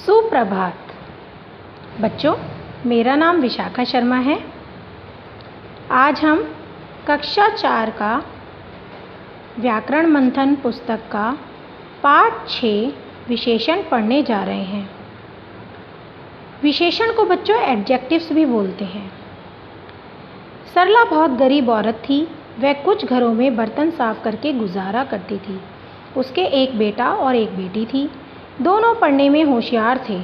सुप्रभात बच्चों, मेरा नाम विशाखा शर्मा है। आज हम कक्षा 4 का व्याकरण मंथन पुस्तक का पाठ 6 विशेषण पढ़ने जा रहे हैं। विशेषण को बच्चों एडजेक्टिव्स भी बोलते हैं। सरला बहुत गरीब औरत थी। वह कुछ घरों में बर्तन साफ करके गुजारा करती थी। उसके एक बेटा और एक बेटी थी। दोनों पढ़ने में होशियार थे।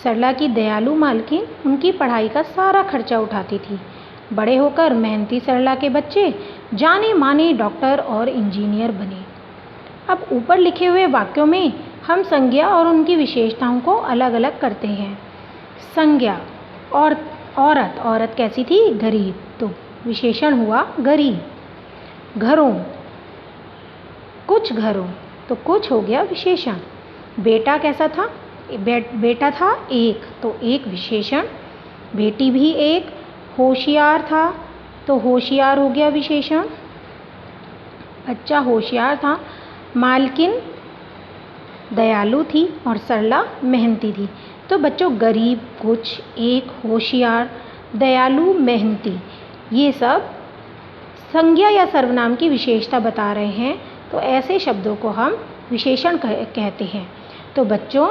सरला की दयालु मालकिन उनकी पढ़ाई का सारा खर्चा उठाती थी। बड़े होकर मेहनती सरला के बच्चे जाने माने डॉक्टर और इंजीनियर बने। अब ऊपर लिखे हुए वाक्यों में हम संज्ञा और उनकी विशेषताओं को अलग अलग करते हैं। संज्ञा और औरत कैसी थी? गरीब, तो विशेषण हुआ गरीब। घरों, कुछ घरों, तो कुछ हो गया विशेषण। बेटा कैसा था? बेटा था एक, तो एक विशेषण। बेटी भी एक। होशियार था, तो होशियार हो गया विशेषण। बच्चा होशियार था। मालकिन दयालु थी और सरला मेहनती थी। तो बच्चों गरीब, कुछ, एक, होशियार, दयालु, मेहनती, ये सब संज्ञा या सर्वनाम की विशेषता बता रहे हैं। तो ऐसे शब्दों को हम विशेषण कहते हैं। तो बच्चों,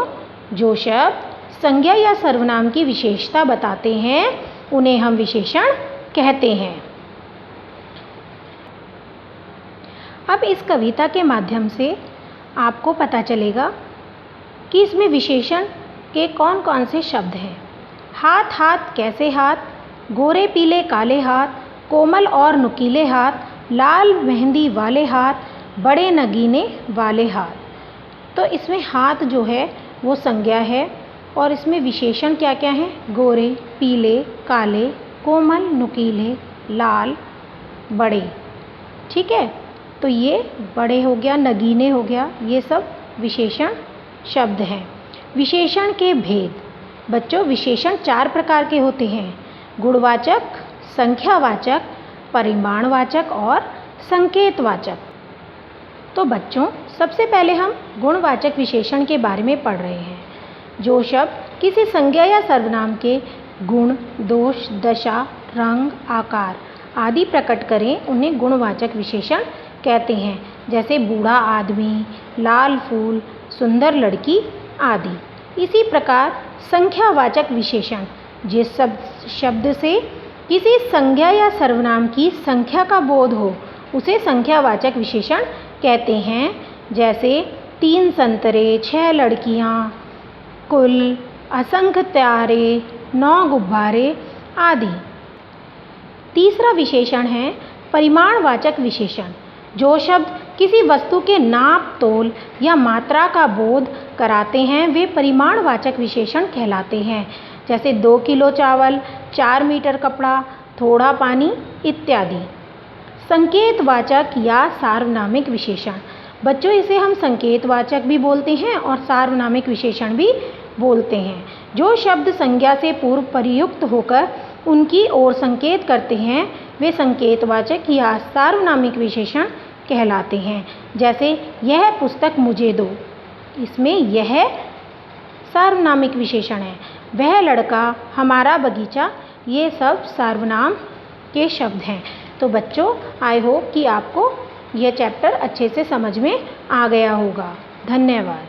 जो शब्द संज्ञा या सर्वनाम की विशेषता बताते हैं उन्हें हम विशेषण कहते हैं। अब इस कविता के माध्यम से आपको पता चलेगा कि इसमें विशेषण के कौन कौन से शब्द हैं। हाथ, हाथ कैसे हाथ, गोरे पीले काले हाथ, कोमल और नुकीले हाथ, लाल मेहंदी वाले हाथ, बड़े नगीने वाले हाथ। तो इसमें हाथ जो है वो संज्ञा है और इसमें विशेषण क्या क्या हैं? गोरे, पीले, काले, कोमल, नुकीले, लाल, बड़े। ठीक है, तो ये बड़े हो गया, नगीने हो गया, ये सब विशेषण शब्द हैं। विशेषण के भेद। बच्चों, विशेषण 4 प्रकार के होते हैं: गुणवाचक, संख्यावाचक, परिमाणवाचक और संकेतवाचक। तो बच्चों, सबसे पहले हम गुणवाचक विशेषण के बारे में पढ़ रहे हैं। जो शब्द किसी संज्ञा या सर्वनाम के गुण, दोष, दशा, रंग, आकार आदि प्रकट करें उन्हें गुणवाचक विशेषण कहते हैं। जैसे बूढ़ा आदमी, लाल फूल, सुंदर लड़की आदि। इसी प्रकार संख्यावाचक विशेषण, जिस शब्द से किसी संज्ञा या सर्वनाम की संख्या का बोध हो उसे संख्यावाचक विशेषण कहते हैं। जैसे 3 संतरे, 6 लड़कियां, कुल, असंख्य तारे, 9 गुब्बारे आदि। तीसरा विशेषण है परिमाणवाचक विशेषण। जो शब्द किसी वस्तु के नाप, तोल या मात्रा का बोध कराते हैं वे परिमाणवाचक विशेषण कहलाते हैं। जैसे 2 किलो चावल, 4 मीटर कपड़ा, थोड़ा पानी इत्यादि। संकेतवाचक या सार्वनामिक विशेषण। बच्चों, इसे हम संकेतवाचक भी बोलते हैं और सार्वनामिक विशेषण भी बोलते हैं। जो शब्द संज्ञा से पूर्व प्रयुक्त होकर उनकी ओर संकेत करते हैं वे संकेतवाचक या सार्वनामिक विशेषण कहलाते हैं। जैसे यह पुस्तक मुझे दो, इसमें यह सार्वनामिक विशेषण है। वह लड़का, हमारा बगीचा, ये सब सार्वनाम के शब्द हैं। तो बच्चों, आई होप कि आपको यह चैप्टर अच्छे से समझ में आ गया होगा। धन्यवाद।